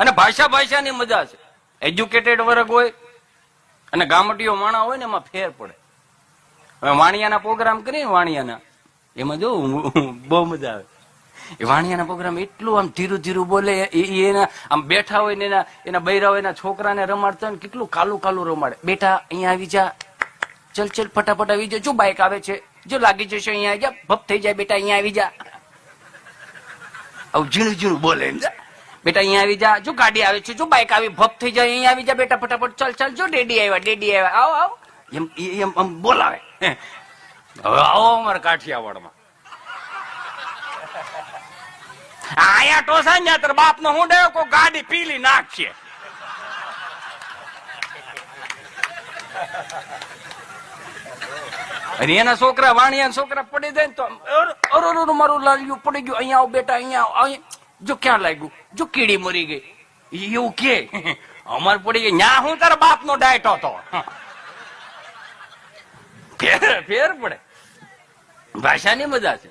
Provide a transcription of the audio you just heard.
અને ભાષાની મજા છે. એજ્યુકેટેડ વર્ગ હોય અને ગામટીઓ માણા હોય ને એમાં ફેર પડે. હવે વાણિયાના પ્રોગ્રામ કરીને વાણિયાના એમાં જો બહુ મજા આવે. એ વાણિયાના પ્રોગ્રામ એટલું આમ ધીરું ધીરું બોલે. એના આમ બેઠા હોય ને એના બૈરા હોય એના છોકરાને રમાડતા હોય ને કેટલું કાલું કાલું રમાડે. બેટા અહીંયા આવી જા, ચલ ચલ ફટાફટ આવી જા, જો બાઈક આવે છે, જો લાગી જશે અહીંયા આવી જા, ભપ થઈ જાય બેટા અહીંયા આવી જા. આવું ઝીણું ઝીણું બોલે એમ. બેટા અહીંયા આવી જા, જો ગાડી આવે છે, જો બાઈક આવી, ભપ થઈ જાય અહીંયા આવી જા બેટા ફટાફટ, ચાલ ચાલ, જો ડેડી આવ્યા, આવો આવો એમ બોલાવે. હવે આવો અમારા કાઠિયાવાડમાં આયા ટોસા ને તાર બાપ નો હું ડે કોઈ ગાડી પીલી નાખશે. અને એના છોકરા વાણિયા છોકરા પડી જાય ને તો મારું લાલ્યું પડી ગયું, અહીંયા આવો બેટા, અહીંયા આવો, જો ક્યાં લાગ્યું, જો કીડી મરી ગઈ, એવું કે અમાર પડી ગઈ ન્યા હું તારા બાપ નો ડાયટો હતો. ફેર પડે. ભાષાની મજા છે.